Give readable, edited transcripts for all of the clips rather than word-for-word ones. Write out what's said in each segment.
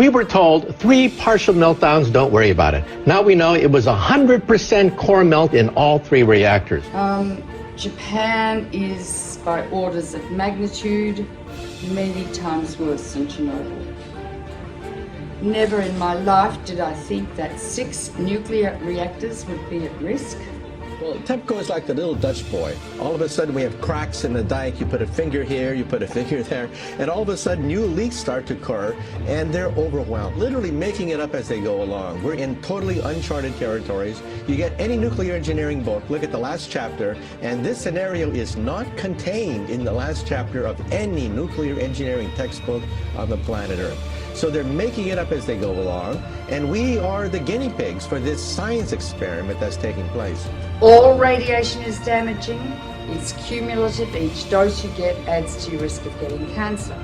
We were told 3 partial meltdowns, don't worry about it. Now we know it was 100% core melt in all 3 reactors. Japan is, by orders of magnitude, many times worse than Chernobyl. Never in my life did I think that 6 nuclear reactors would be at risk. Well, TEPCO is like the little Dutch boy. All of a sudden we have cracks in the dike, you put a finger here, you put a finger there, and all of a sudden new leaks start to occur, and they're overwhelmed, literally making it up as they go along. We're in totally uncharted territories. You get any nuclear engineering book, look at the last chapter, and this scenario is not contained in the last chapter of any nuclear engineering textbook on the planet Earth. So they're making it up as they go along, and we are the guinea pigs for this science experiment that's taking place. All radiation is damaging. It's cumulative. Each dose you get adds to your risk of getting cancer.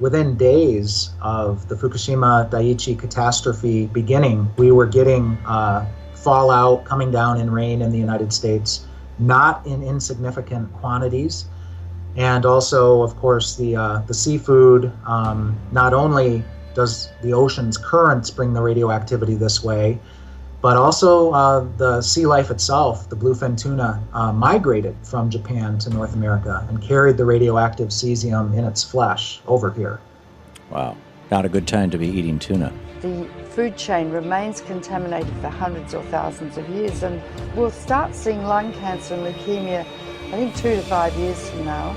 Within days of the Fukushima Daiichi catastrophe beginning, we were getting fallout coming down in rain in the United States, not in insignificant quantities. And also, of course, the seafood, not only does the ocean's currents bring the radioactivity this way, but also the sea life itself, the bluefin tuna, migrated from Japan to North America and carried the radioactive cesium in its flesh over here. Wow, not a good time to be eating tuna. The food chain remains contaminated for hundreds or thousands of years, and we'll start seeing lung cancer and leukemia, I think 2 to 5 years from now.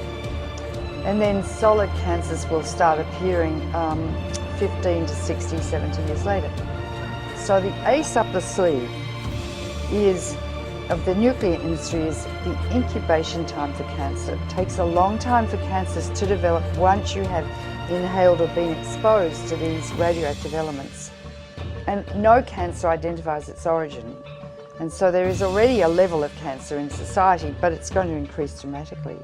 And then solid cancers will start appearing 15 to 60, 70 years later. So the ace up the sleeve of the nuclear industry is the incubation time for cancer. It takes a long time for cancers to develop once you have inhaled or been exposed to these radioactive elements. And no cancer identifies its origin. And so there is already a level of cancer in society, but it's going to increase dramatically.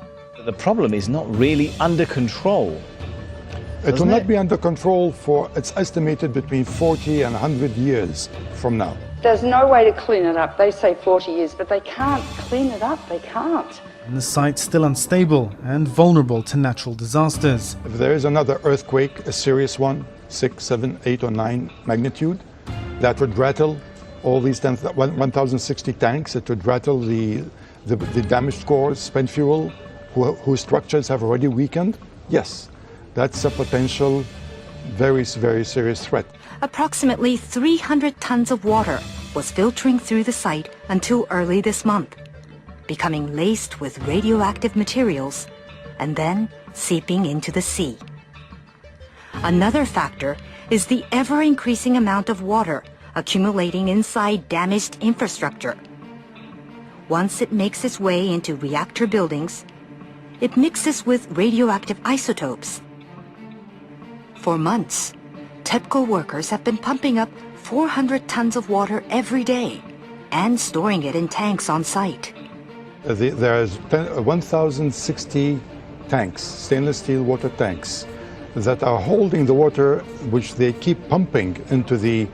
The problem is not really under control. It will not be under control for, it's estimated, between 40 and 100 years from now. There's no way to clean it up. They say 40 years, but they can't clean it up. They can't. And the site's still unstable and vulnerable to natural disasters. If there is another earthquake, a serious one, 6, 7, 8 or 9 magnitude, that would rattle all these 1,060 tanks. It would rattle the damaged cores, spent fuel, whose structures have already weakened. Yes. That's a potential very, very serious threat. Approximately 300 tons of water was filtering through the site until early this month, becoming laced with radioactive materials and then seeping into the sea. Another factor is the ever-increasing amount of water accumulating inside damaged infrastructure. Once it makes its way into reactor buildings, it mixes with radioactive isotopes. For months, TEPCO workers have been pumping up 400 tons of water every day and storing it in tanks on site. There's 1,060 tanks, stainless steel water tanks, that are holding the water which they keep pumping into the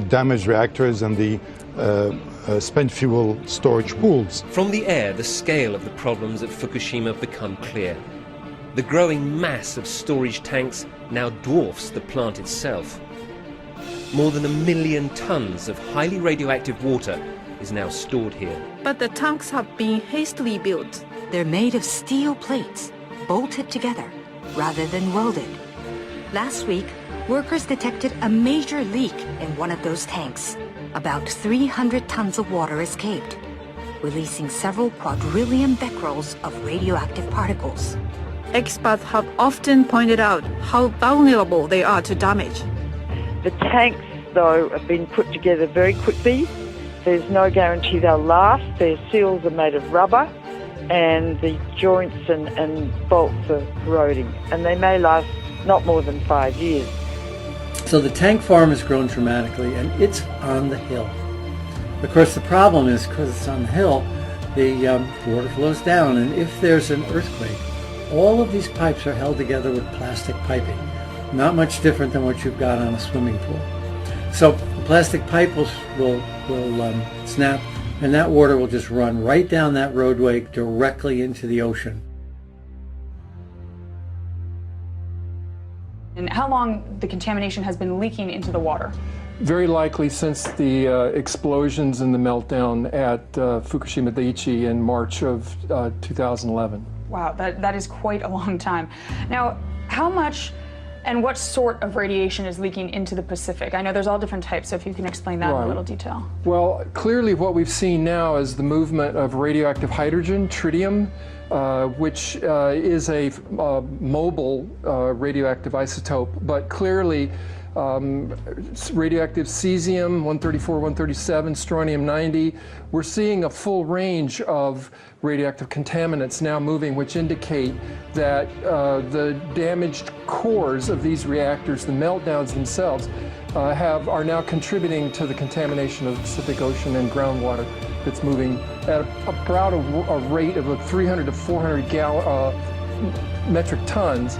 damaged reactors and the spent fuel storage pools. From the air, the scale of the problems at Fukushima become clear. The growing mass of storage tanks now dwarfs the plant itself. More than 1 million tons of highly radioactive water is now stored here. But the tanks have been hastily built. They're made of steel plates, bolted together, rather than welded. Last week, workers detected a major leak in one of those tanks. About 300 tons of water escaped, releasing several quadrillion becquerels of radioactive particles. Experts have often pointed out how vulnerable they are to damage. The tanks, though, have been put together very quickly. There's no guarantee they'll last. Their seals are made of rubber, and the joints and bolts are corroding, and they may last not more than 5 years. So the tank farm has grown dramatically, and it's on the hill. Of course, the problem is because it's on the hill, the water flows down, and if there's an earthquake, all of these pipes are held together with plastic piping. Not much different than what you've got on a swimming pool. So the plastic pipe will snap, and that water will just run right down that roadway directly into the ocean. And how long the contamination has been leaking into the water? Very likely since the explosions and the meltdown at Fukushima Daiichi in March of 2011. Wow, that is quite a long time. Now, how much and what sort of radiation is leaking into the Pacific? I know there's all different types, so if you can explain that in a little detail. Well, clearly what we've seen now is the movement of radioactive hydrogen, tritium, which is a mobile radioactive isotope, but clearly radioactive cesium, 134, 137, strontium-90. We're seeing a full range of radioactive contaminants now moving, which indicate that the damaged cores of these reactors, the meltdowns themselves, are now contributing to the contamination of the Pacific Ocean and groundwater that's moving at about a rate of 300 to 400 metric tons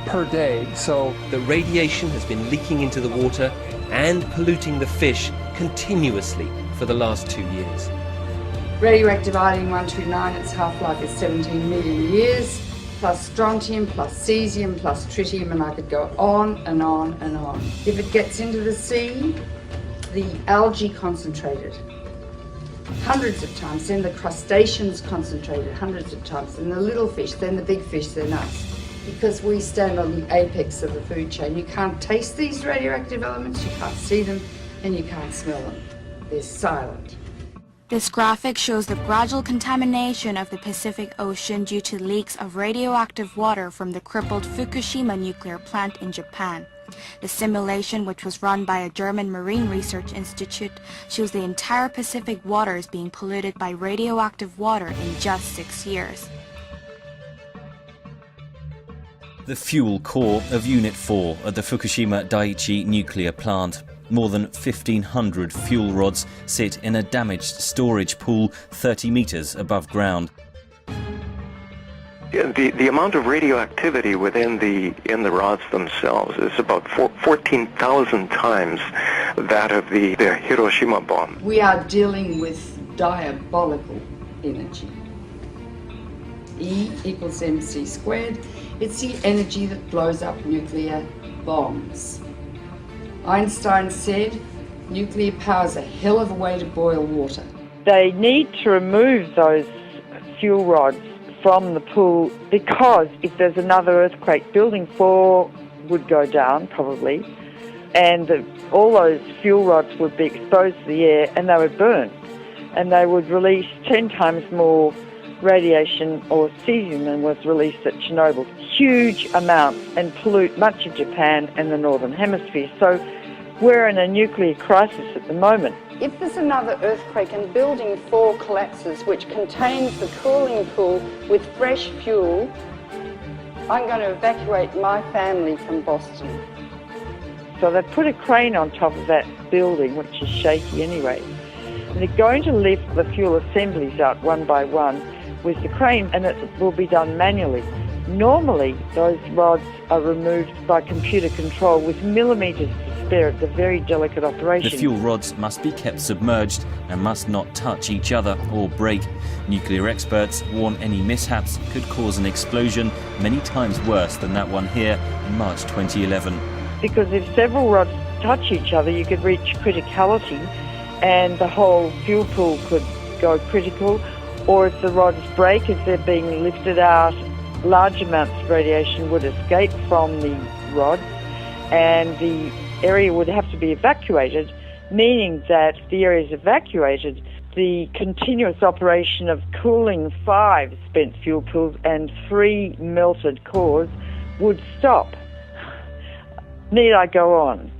per day. So the radiation has been leaking into the water and polluting the fish continuously for the last 2 years. Radioactive iodine-129, its half-life is 17 million years, plus strontium, plus cesium, plus tritium, and I could go on and on and on. If it gets into the sea, the algae concentrated hundreds of times, then the crustaceans concentrated hundreds of times, then the little fish, then the big fish, then us. Because we stand on the apex of the food chain. You can't taste these radioactive elements, you can't see them, and you can't smell them. They're silent. This graphic shows the gradual contamination of the Pacific Ocean due to leaks of radioactive water from the crippled Fukushima nuclear plant in Japan. The simulation, which was run by a German Marine Research Institute, shows the entire Pacific waters being polluted by radioactive water in just 6 years. The fuel core of Unit 4 at the Fukushima Daiichi nuclear plant. More than 1,500 fuel rods sit in a damaged storage pool 30 meters above ground. The amount of radioactivity in the rods themselves is about 14,000 times that of the Hiroshima bomb. We are dealing with diabolical energy. E equals mc squared. It's the energy that blows up nuclear bombs. Einstein said, nuclear power is a hell of a way to boil water. They need to remove those fuel rods from the pool because if there's another earthquake, Building 4 would go down probably, and all those fuel rods would be exposed to the air and they would burn, and they would release 10 times more radiation or cesium than was released at Chernobyl. Huge amounts, and pollute much of Japan and the Northern Hemisphere. So we're in a nuclear crisis at the moment. If there's another earthquake and Building 4 collapses, which contains the cooling pool with fresh fuel, I'm going to evacuate my family from Boston. So they put a crane on top of that building, which is shaky anyway, and they're going to lift the fuel assemblies out one by one with the crane, and it will be done manually. Normally, those rods are removed by computer control with millimetres to spare. It's a very delicate operation. The fuel rods must be kept submerged and must not touch each other or break. Nuclear experts warn any mishaps could cause an explosion many times worse than that one here in March 2011. Because if several rods touch each other, you could reach criticality and the whole fuel pool could go critical. Or if the rods break, if they're being lifted out, large amounts of radiation would escape from the rods and the area would have to be evacuated, meaning that if the area is evacuated, the continuous operation of cooling 5 spent fuel pools and 3 melted cores would stop. Need I go on?